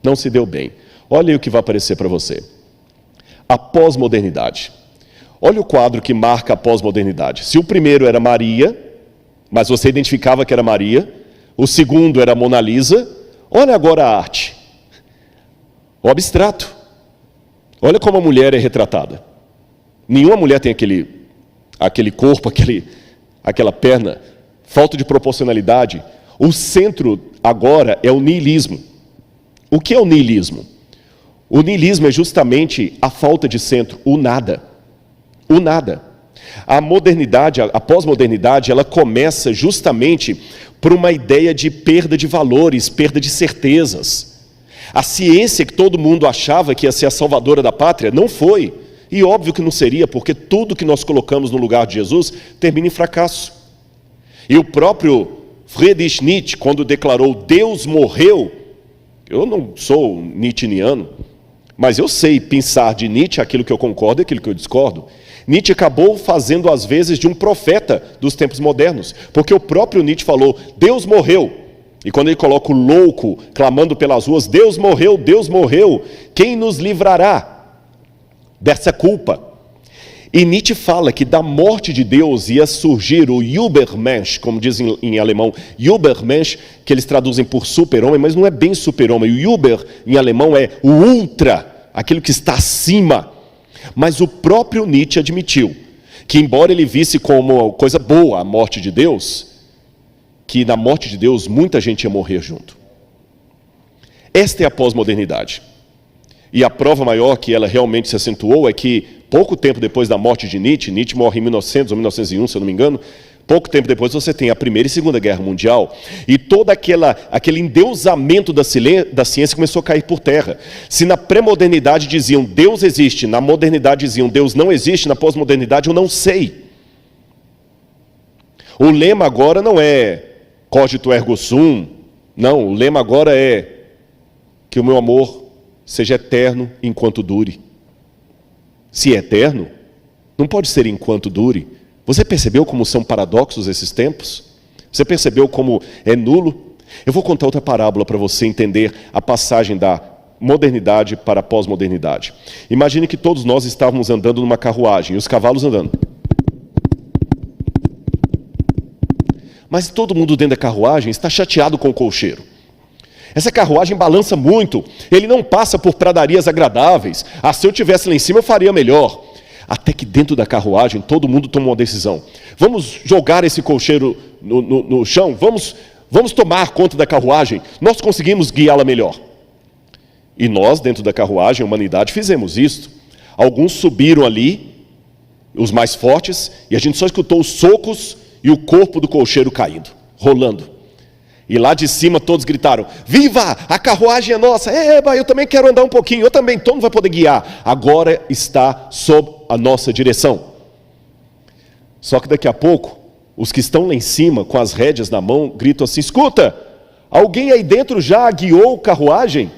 não se deu bem. Olha aí o que vai aparecer para você. A pós-modernidade. Olha o quadro que marca a pós-modernidade. Se o primeiro era Maria, mas você identificava que era Maria, o segundo era Mona Lisa, olha agora a arte. O abstrato. Olha como a mulher é retratada. Nenhuma mulher tem aquele corpo, aquela perna, falta de proporcionalidade. O centro agora é o niilismo. O que é o niilismo? O niilismo é justamente a falta de centro, o nada. O nada. A modernidade, a pós-modernidade, ela começa justamente por uma ideia de perda de valores, perda de certezas. A ciência que todo mundo achava que ia ser a salvadora da pátria, não foi. E óbvio que não seria, porque tudo que nós colocamos no lugar de Jesus termina em fracasso. E o próprio Friedrich Nietzsche, quando declarou Deus morreu, eu não sou nietzscheano, mas eu sei pensar de Nietzsche aquilo que eu concordo e aquilo que eu discordo. Nietzsche acabou fazendo às vezes de um profeta dos tempos modernos, porque o próprio Nietzsche falou, Deus morreu. E quando ele coloca o louco clamando pelas ruas, Deus morreu, quem nos livrará dessa culpa? E Nietzsche fala que da morte de Deus ia surgir o Übermensch, como dizem em alemão, Übermensch, que eles traduzem por super-homem, mas não é bem super-homem. O Über, em alemão, é o ultra, aquilo que está acima. Mas o próprio Nietzsche admitiu que, embora ele visse como coisa boa a morte de Deus, que na morte de Deus muita gente ia morrer junto. Esta é a pós-modernidade. E a prova maior que ela realmente se acentuou é que, pouco tempo depois da morte de Nietzsche, Nietzsche morre em 1900 ou 1901, se eu não me engano, pouco tempo depois você tem a Primeira e Segunda Guerra Mundial, e todo aquele endeusamento da ciência começou a cair por terra. Se na pré-modernidade diziam Deus existe, na modernidade diziam Deus não existe, na pós-modernidade eu não sei. O lema agora não é cogito ergo sum, não, o lema agora é que o meu amor seja eterno enquanto dure. Se é eterno, não pode ser enquanto dure. Você percebeu como são paradoxos esses tempos? Você percebeu como é nulo? Eu vou contar outra parábola para você entender a passagem da modernidade para a pós-modernidade. Imagine que todos nós estávamos andando numa carruagem, e os cavalos andando. Mas todo mundo dentro da carruagem está chateado com o cocheiro. Essa carruagem balança muito, ele não passa por pradarias agradáveis. Se eu estivesse lá em cima eu faria melhor. Até que dentro da carruagem todo mundo tomou uma decisão. Vamos jogar esse colcheiro no chão? Vamos tomar conta da carruagem? Nós conseguimos guiá-la melhor. E nós, dentro da carruagem, a humanidade, fizemos isso. Alguns subiram ali, os mais fortes, e a gente só escutou os socos e o corpo do colcheiro caindo, rolando. E lá de cima todos gritaram: viva, a carruagem é nossa, eba, eu também quero andar um pouquinho, eu também, todo mundo vai poder guiar, agora está sob a nossa direção. Só que daqui a pouco, os que estão lá em cima, com as rédeas na mão, gritam assim: escuta, alguém aí dentro já guiou a carruagem?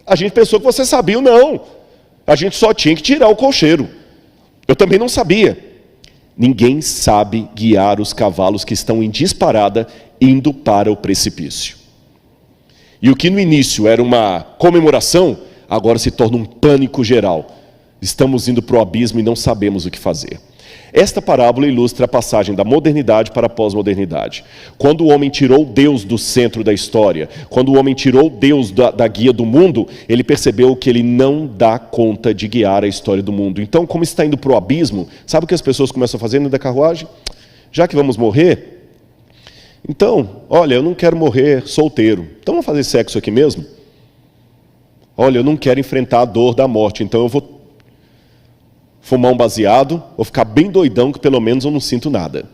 A gente pensou que você sabia. Não, a gente só tinha que tirar o colcheiro. Eu também não sabia. Ninguém sabe guiar os cavalos que estão em disparada indo para o precipício. E o que no início era uma comemoração, agora se torna um pânico geral. Estamos indo para o abismo e não sabemos o que fazer. Esta parábola ilustra a passagem da modernidade para a pós-modernidade. Quando o homem tirou Deus do centro da história, quando o homem tirou Deus da guia do mundo, ele percebeu que ele não dá conta de guiar a história do mundo. Então, como está indo para o abismo, sabe o que as pessoas começam a fazer dentro da carruagem? Já que vamos morrer, então, olha, eu não quero morrer solteiro, então vamos fazer sexo aqui mesmo? Olha, eu não quero enfrentar a dor da morte, então eu vou fumar um baseado, ou ficar bem doidão que pelo menos eu não sinto nada.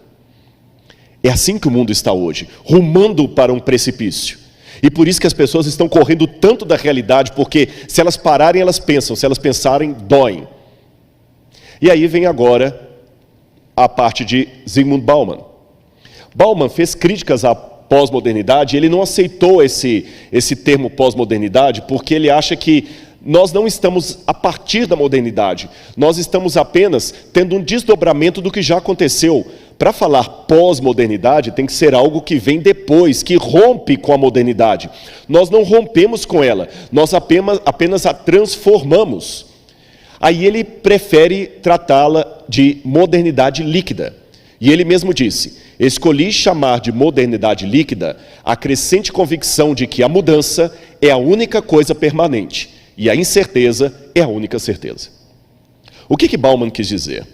É assim que o mundo está hoje, rumando para um precipício. E por isso que as pessoas estão correndo tanto da realidade, porque se elas pararem, elas pensam, se elas pensarem, doem. E aí vem agora a parte de Zygmunt Bauman. Bauman fez críticas à pós-modernidade, ele não aceitou esse termo pós-modernidade, porque ele acha que nós não estamos a partir da modernidade, nós estamos apenas tendo um desdobramento do que já aconteceu. Para falar pós-modernidade, tem que ser algo que vem depois, que rompe com a modernidade. Nós não rompemos com ela, nós apenas a transformamos. Aí ele prefere tratá-la de modernidade líquida. E ele mesmo disse: escolhi chamar de modernidade líquida a crescente convicção de que a mudança é a única coisa permanente. E a incerteza é a única certeza. O que Bauman quis dizer?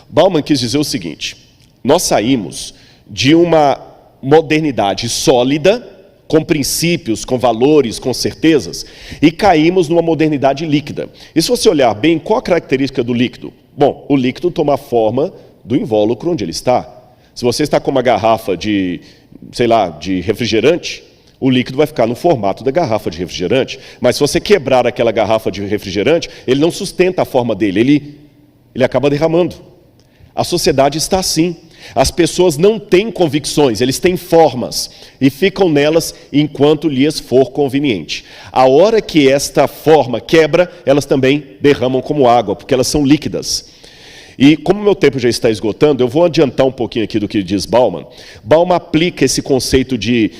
Bauman quis dizer o seguinte: nós saímos de uma modernidade sólida, com princípios, com valores, com certezas, e caímos numa modernidade líquida. E se você olhar bem, qual a característica do líquido? Bom, o líquido toma a forma do invólucro onde ele está. Se você está com uma garrafa de refrigerante, o líquido vai ficar no formato da garrafa de refrigerante. Mas se você quebrar aquela garrafa de refrigerante, ele não sustenta a forma dele, ele acaba derramando. A sociedade está assim. As pessoas não têm convicções, eles têm formas e ficam nelas enquanto lhes for conveniente. A hora que esta forma quebra, elas também derramam como água, porque elas são líquidas. E como meu tempo já está esgotando, eu vou adiantar um pouquinho aqui do que diz Bauman. Bauman aplica esse conceito de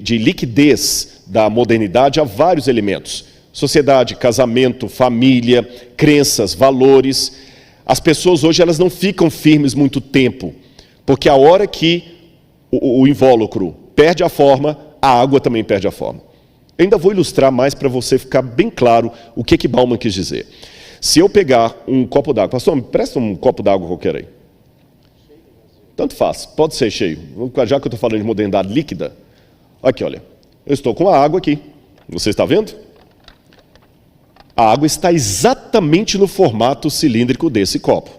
liquidez da modernidade a vários elementos. Sociedade, casamento, família, crenças, valores. As pessoas hoje elas não ficam firmes muito tempo, porque a hora que o invólucro perde a forma, a água também perde a forma. Eu ainda vou ilustrar mais para você ficar bem claro o que Bauman quis dizer. Se eu pegar um copo d'água, pastor, me presta um copo d'água qualquer aí. Tanto faz, pode ser cheio. Já que eu estou falando de modernidade líquida, aqui, olha, eu estou com a água aqui. Você está vendo? A água está exatamente no formato cilíndrico desse copo.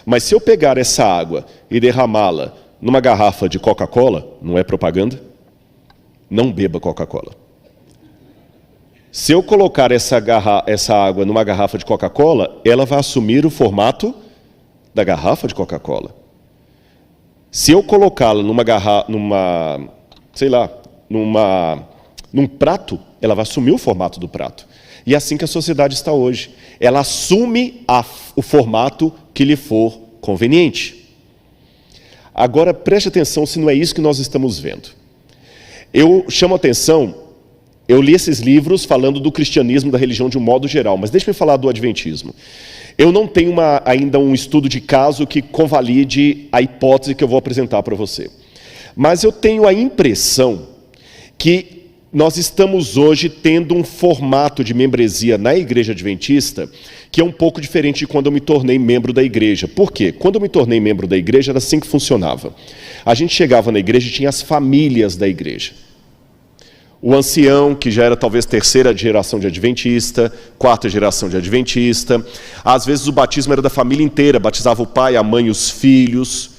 Mas se eu pegar essa água e derramá-la numa garrafa de Coca-Cola, não é propaganda? Não beba Coca-Cola. Se eu colocar essa água numa garrafa de Coca-Cola, ela vai assumir o formato da garrafa de Coca-Cola. Se eu colocá-la num prato, ela vai assumir o formato do prato. E é assim que a sociedade está hoje. Ela assume o formato que lhe for conveniente. Agora, preste atenção se não é isso que nós estamos vendo. Eu chamo a atenção, eu li esses livros falando do cristianismo, da religião de um modo geral, mas deixa-me falar do adventismo. Eu não tenho ainda um estudo de caso que convalide a hipótese que eu vou apresentar para você. Mas eu tenho a impressão que nós estamos hoje tendo um formato de membresia na Igreja Adventista que é um pouco diferente de quando eu me tornei membro da igreja. Por quê? Quando eu me tornei membro da igreja, era assim que funcionava. A gente chegava na igreja e tinha as famílias da igreja. O ancião, que já era talvez terceira geração de adventista, quarta geração de adventista. Às vezes o batismo era da família inteira, batizava o pai, a mãe e os filhos.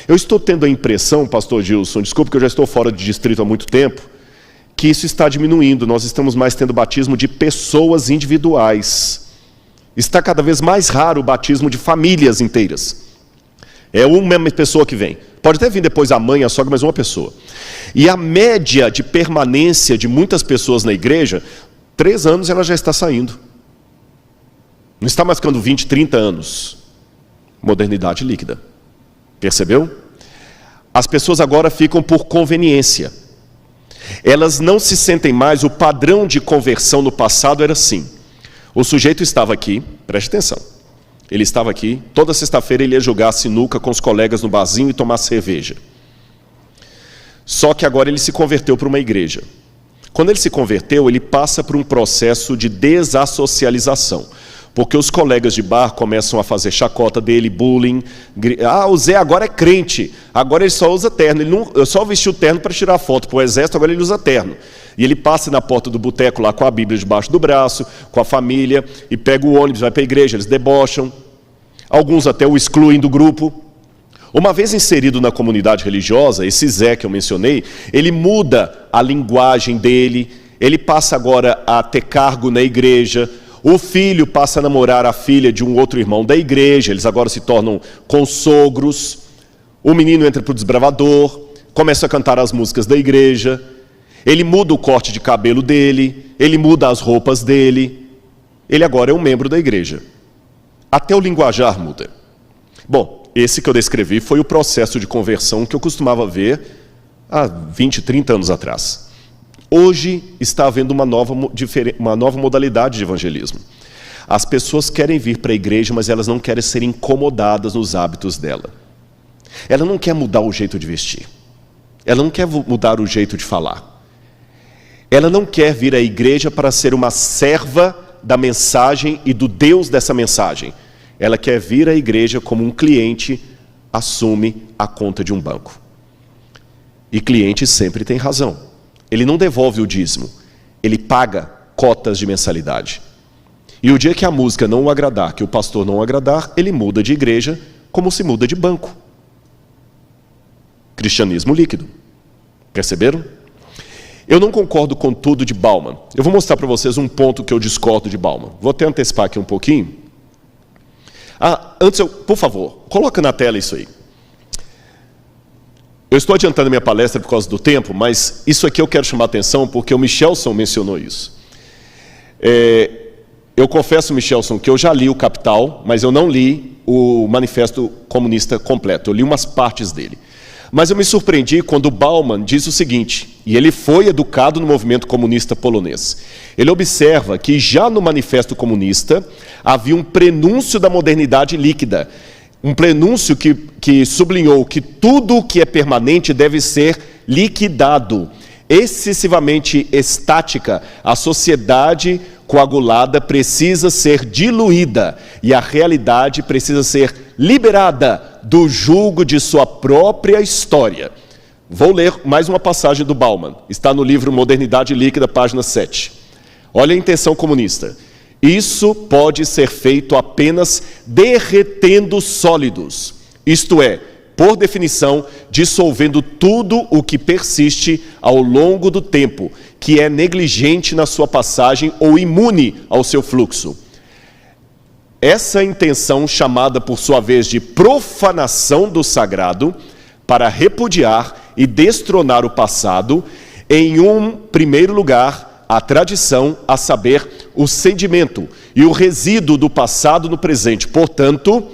Eu estou tendo a impressão, pastor Gilson, desculpe que eu já estou fora de distrito há muito tempo, que isso está diminuindo. Nós estamos mais tendo batismo de pessoas individuais. Está cada vez mais raro o batismo de famílias inteiras. É uma pessoa que vem. Pode até vir depois a mãe, a sogra, mas uma pessoa. E a média de permanência de muitas pessoas na igreja, 3 anos ela já está saindo. Não está mais ficando 20, 30 anos. Modernidade líquida. Percebeu? As pessoas agora ficam por conveniência. Elas não se sentem mais, o padrão de conversão no passado era assim. O sujeito estava aqui, preste atenção, ele estava aqui, toda sexta-feira ele ia jogar sinuca com os colegas no barzinho e tomar cerveja. Só que agora ele se converteu para uma igreja. Quando ele se converteu, ele passa por um processo de desassocialização. Porque os colegas de bar começam a fazer chacota dele, bullying. Ah, o Zé agora é crente, agora ele só usa terno. Ele não, só vestiu terno para tirar foto para o exército, agora ele usa terno. E ele passa na porta do boteco lá com a Bíblia debaixo do braço, com a família, e pega o ônibus, vai para a igreja, eles debocham. Alguns até o excluem do grupo. Uma vez inserido na comunidade religiosa, esse Zé que eu mencionei, ele muda a linguagem dele, ele passa agora a ter cargo na igreja. O filho passa a namorar a filha de um outro irmão da igreja, eles agora se tornam consogros. O menino entra para o desbravador, começa a cantar as músicas da igreja, ele muda o corte de cabelo dele, ele muda as roupas dele, ele agora é um membro da igreja. Até o linguajar muda. Bom, esse que eu descrevi foi o processo de conversão que eu costumava ver há 20, 30 anos atrás. Hoje está havendo uma nova modalidade de evangelismo. As pessoas querem vir para a igreja, mas elas não querem ser incomodadas nos hábitos dela. Ela não quer mudar o jeito de vestir. Ela não quer mudar o jeito de falar. Ela não quer vir à igreja para ser uma serva da mensagem e do Deus dessa mensagem. Ela quer vir à igreja como um cliente assume a conta de um banco. E cliente sempre tem razão. Ele não devolve o dízimo, ele paga cotas de mensalidade. E o dia que a música não o agradar, que o pastor não o agradar, ele muda de igreja como se muda de banco. Cristianismo líquido. Perceberam? Eu não concordo com tudo de Bauman. Eu vou mostrar para vocês um ponto que eu discordo de Bauman. Vou até antecipar aqui um pouquinho. Antes, por favor, coloca na tela isso aí. Eu estou adiantando a minha palestra por causa do tempo, mas isso aqui eu quero chamar a atenção porque o Michelson mencionou isso. Eu confesso, Michelson, que eu já li o Capital, mas eu não li o Manifesto Comunista completo. Eu li umas partes dele. Mas eu me surpreendi quando Bauman diz o seguinte, e ele foi educado no movimento comunista polonês. Ele observa que já no Manifesto Comunista havia um prenúncio da modernidade líquida. Um prenúncio que sublinhou que tudo o que é permanente deve ser liquidado. Excessivamente estática, a sociedade coagulada precisa ser diluída e a realidade precisa ser liberada do jugo de sua própria história. Vou ler mais uma passagem do Bauman. Está no livro Modernidade Líquida, página 7. Olha a intenção comunista. Isso pode ser feito apenas derretendo sólidos, isto é, por definição, dissolvendo tudo o que persiste ao longo do tempo, que é negligente na sua passagem ou imune ao seu fluxo. Essa intenção, chamada por sua vez de profanação do sagrado, para repudiar e destronar o passado, em um primeiro lugar, a tradição, a saber, o sedimento e o resíduo do passado no presente. Portanto,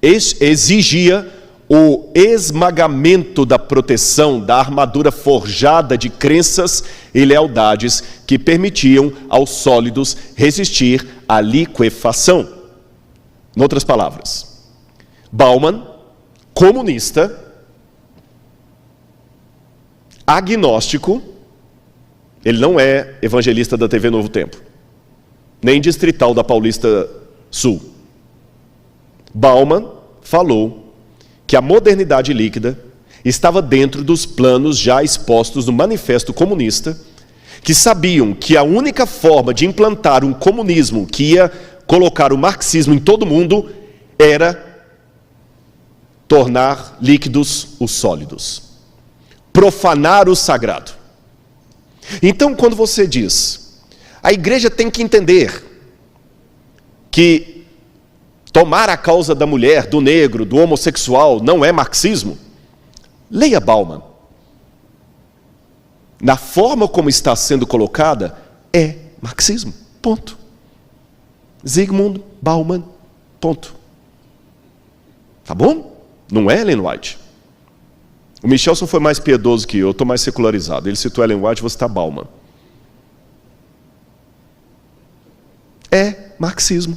exigia o esmagamento da proteção, da armadura forjada de crenças e lealdades que permitiam aos sólidos resistir à liquefação. Em outras palavras, Bauman, comunista, agnóstico, Ele não é evangelista da TV Novo Tempo, nem distrital da Paulista Sul. Bauman falou que a modernidade líquida estava dentro dos planos já expostos no Manifesto Comunista, que sabiam que a única forma de implantar um comunismo que ia colocar o marxismo em todo mundo era tornar líquidos os sólidos, profanar o sagrado. Então, quando você diz, a igreja tem que entender que tomar a causa da mulher, do negro, do homossexual não é marxismo, leia Bauman. Na forma como está sendo colocada, é marxismo. Ponto. Zygmunt Bauman. Ponto. Tá bom? Não é Ellen White. O Michelson foi mais piedoso que eu estou mais secularizado. Ele citou Ellen White, você está Bauman. É marxismo.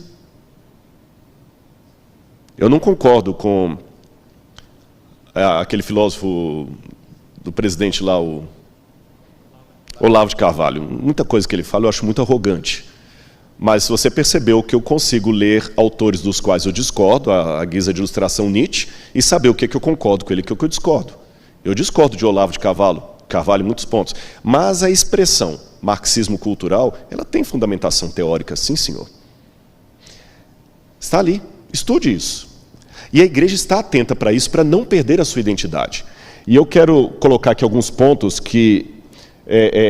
Eu não concordo com aquele filósofo do presidente lá, o Olavo de Carvalho. Muita coisa que ele fala eu acho muito arrogante. Mas se você percebeu que eu consigo ler autores dos quais eu discordo, a guisa de ilustração Nietzsche, e saber o que eu concordo com ele e o que eu discordo. Eu discordo de Olavo de Carvalho em muitos pontos. Mas a expressão marxismo cultural, ela tem fundamentação teórica, sim senhor. Está ali, estude isso. E a igreja está atenta para isso, para não perder a sua identidade. E eu quero colocar aqui alguns pontos que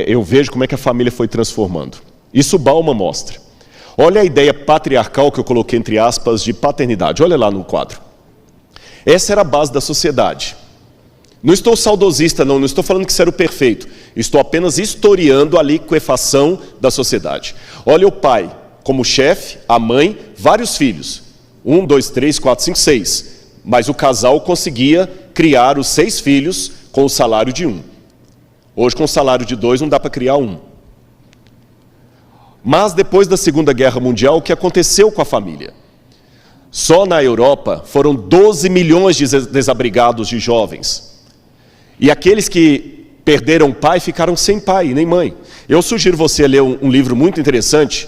eu vejo como é que a família foi transformando. Isso Bauman mostra. Olha a ideia patriarcal que eu coloquei entre aspas de paternidade. Olha lá no quadro. Essa era a base da sociedade. Não estou saudosista, não estou falando que isso era o perfeito. Estou apenas historiando a liquefação da sociedade. Olha o pai como chefe, a mãe, vários filhos. 1, 2, 3, 4, 5, 6. Mas o casal conseguia criar os 6 filhos com o salário de 1. Hoje, com o salário de 2, não dá para criar 1. Mas depois da Segunda Guerra Mundial, o que aconteceu com a família? Só na Europa foram 12 milhões de desabrigados de jovens. E aqueles que perderam pai ficaram sem pai nem mãe. Eu sugiro você ler um livro muito interessante.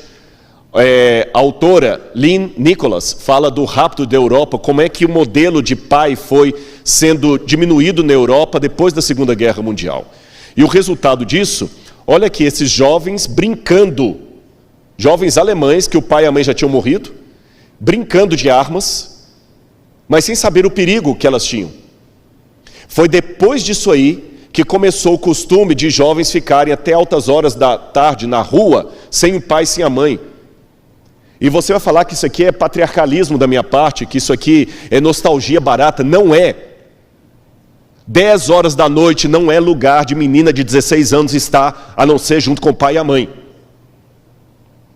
A autora Lynn Nicholas fala do rapto da Europa, como é que o modelo de pai foi sendo diminuído na Europa depois da Segunda Guerra Mundial. E o resultado disso, olha aqui, esses jovens brincando, jovens alemães que o pai e a mãe já tinham morrido, brincando de armas, mas sem saber o perigo que elas tinham. Foi depois disso aí que começou o costume de jovens ficarem até altas horas da tarde na rua, sem o pai e sem a mãe. E você vai falar que isso aqui é patriarcalismo da minha parte, que isso aqui é nostalgia barata. Não é. 10 horas da noite não é lugar de menina de 16 anos estar, a não ser junto com o pai e a mãe.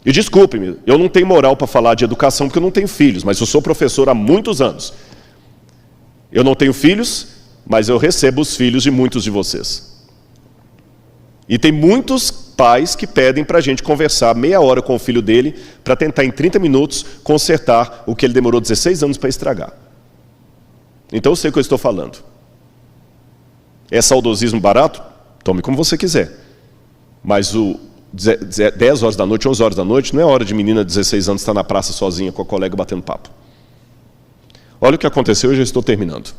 E desculpe-me, eu não tenho moral para falar de educação porque eu não tenho filhos, mas eu sou professor há muitos anos. Eu não tenho filhos, mas eu recebo os filhos de muitos de vocês. E tem muitos pais que pedem para a gente conversar meia hora com o filho dele para tentar em 30 minutos consertar o que ele demorou 16 anos para estragar. Então eu sei o que eu estou falando. É saudosismo barato? Tome como você quiser. Mas 10 horas da noite, 11 horas da noite, não é hora de menina de 16 anos estar na praça sozinha com a colega batendo papo. Olha o que aconteceu e eu já estou terminando.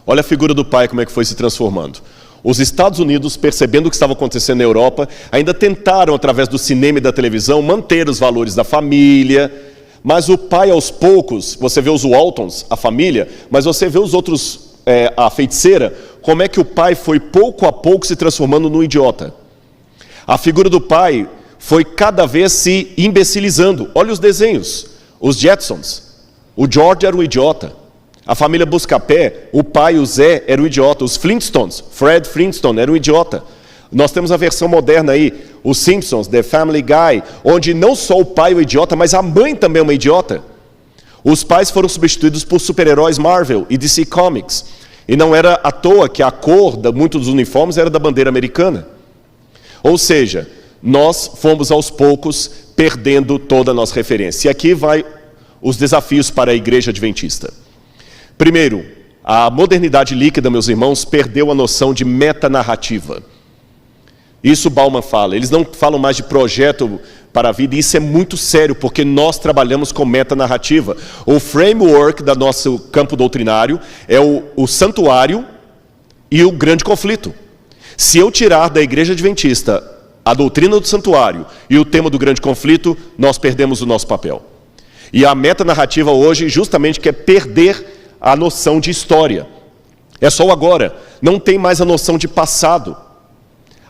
Olha a figura do pai, como é que foi se transformando. Os Estados Unidos, percebendo o que estava acontecendo na Europa, ainda tentaram, através do cinema e da televisão, manter os valores da família, mas o pai, aos poucos, você vê os Waltons, a família, mas você vê os outros, a feiticeira, como é que o pai foi pouco a pouco se transformando num idiota. A figura do pai foi cada vez se imbecilizando. Olha os desenhos, os Jetsons, o George era um idiota. A família Buscapé, o pai, o Zé, era um idiota. Os Flintstones, Fred Flintstone, era um idiota. Nós temos a versão moderna aí, os Simpsons, The Family Guy, onde não só o pai é um idiota, mas a mãe também é uma idiota. Os pais foram substituídos por super-heróis Marvel e DC Comics. E não era à toa que a cor de muitos dos uniformes era da bandeira americana. Ou seja, nós fomos aos poucos perdendo toda a nossa referência. E aqui vai os desafios para a igreja adventista. Primeiro, a modernidade líquida, meus irmãos, perdeu a noção de metanarrativa. Isso Bauman fala. Eles não falam mais de projeto para a vida, e isso é muito sério, porque nós trabalhamos com metanarrativa. O framework do nosso campo doutrinário é o santuário e o grande conflito. Se eu tirar da Igreja Adventista a doutrina do santuário e o tema do grande conflito, nós perdemos o nosso papel. E a metanarrativa hoje justamente quer perder a noção de história. É só o agora, não tem mais a noção de passado.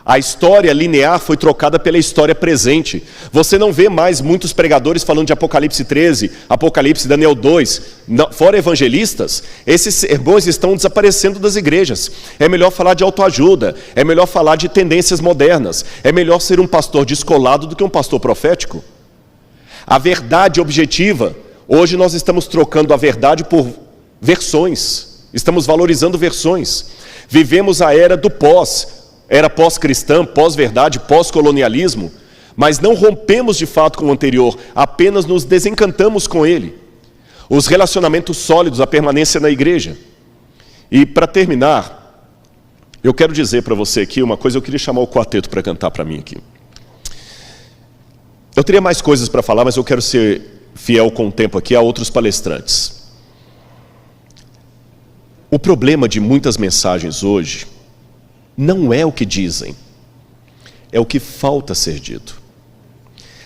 A história linear foi trocada pela história presente. Você não vê mais muitos pregadores falando de Apocalipse 13, Apocalipse, Daniel 2, fora evangelistas. Esses sermões estão desaparecendo das igrejas. É melhor falar de autoajuda, é melhor falar de tendências modernas, é melhor ser um pastor descolado do que um pastor profético. A verdade objetiva, hoje nós estamos trocando a verdade por versões, estamos valorizando versões. Vivemos a era do era pós-cristã, pós-verdade, pós-colonialismo, mas não rompemos de fato com o anterior, apenas nos desencantamos com ele. Os relacionamentos sólidos, a permanência na igreja. E para terminar, eu quero dizer para você aqui uma coisa, eu queria chamar o quarteto para cantar para mim aqui. Eu teria mais coisas para falar, mas eu quero ser fiel com o tempo aqui a outros palestrantes. O problema de muitas mensagens hoje não é o que dizem, é o que falta ser dito.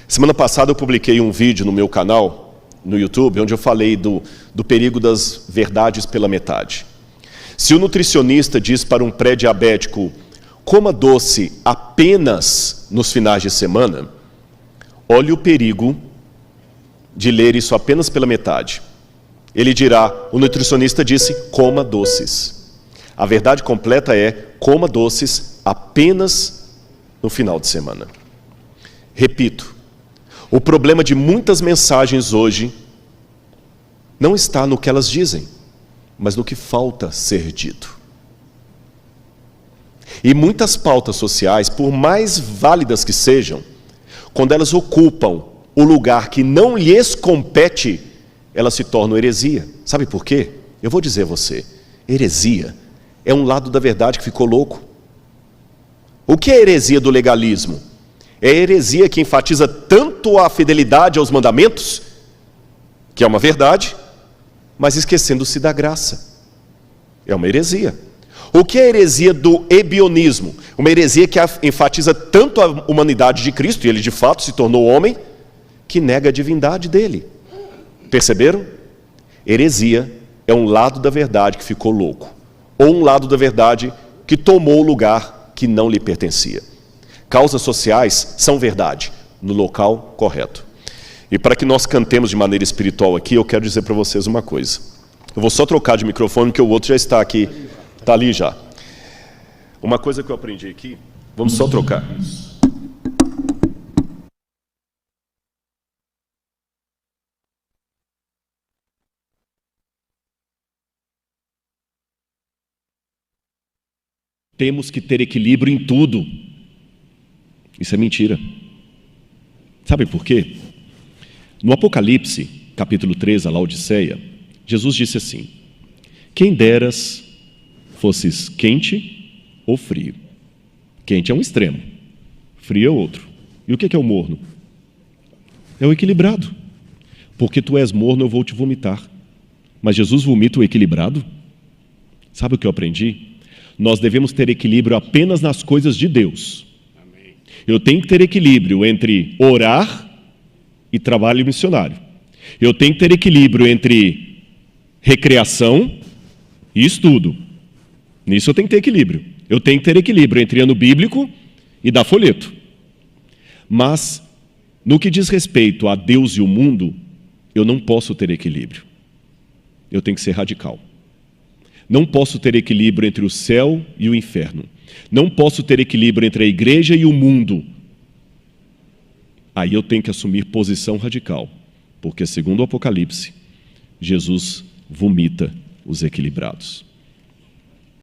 Semana passada eu publiquei um vídeo no meu canal, no YouTube, onde eu falei do perigo das verdades pela metade. Se o nutricionista diz para um pré-diabético, coma doce apenas nos finais de semana, olhe o perigo de ler isso apenas pela metade. Ele dirá, o nutricionista disse, coma doces. A verdade completa é, coma doces apenas no final de semana. Repito, o problema de muitas mensagens hoje não está no que elas dizem, mas no que falta ser dito. E muitas pautas sociais, por mais válidas que sejam, quando elas ocupam o lugar que não lhes compete, elas se tornam heresia. Sabe por quê? Eu vou dizer a você, heresia é um lado da verdade que ficou louco. O que é a heresia do legalismo? É a heresia que enfatiza tanto a fidelidade aos mandamentos, que é uma verdade, mas esquecendo-se da graça. É uma heresia. O que é a heresia do ebionismo? Uma heresia que enfatiza tanto a humanidade de Cristo, e ele de fato se tornou homem, que nega a divindade dele. Perceberam? Heresia é um lado da verdade que ficou louco, ou um lado da verdade que tomou o lugar que não lhe pertencia. Causas sociais são verdade, no local correto. E para que nós cantemos de maneira espiritual aqui, eu quero dizer para vocês uma coisa. Eu vou só trocar de microfone, porque o outro já está aqui, está ali já. Uma coisa que eu aprendi aqui, vamos só trocar isso. Temos que ter equilíbrio em tudo. Isso é mentira. Sabe por quê? No Apocalipse, capítulo 3, a Laodiceia, Jesus disse assim, quem deras fosses quente ou frio. Quente é um extremo, frio é outro. E o que é o morno? É o equilibrado. Porque tu és morno, eu vou te vomitar. Mas Jesus vomita o equilibrado? Sabe o que eu aprendi? Nós devemos ter equilíbrio apenas nas coisas de Deus. Eu tenho que ter equilíbrio entre orar e trabalho missionário. Eu tenho que ter equilíbrio entre recreação e estudo. Nisso eu tenho que ter equilíbrio. Eu tenho que ter equilíbrio entre ano bíblico e dar folheto. Mas, no que diz respeito a Deus e o mundo, eu não posso ter equilíbrio. Eu tenho que ser radical. Não posso ter equilíbrio entre o céu e o inferno. Não posso ter equilíbrio entre a igreja e o mundo. Aí eu tenho que assumir posição radical, porque segundo o Apocalipse, Jesus vomita os equilibrados.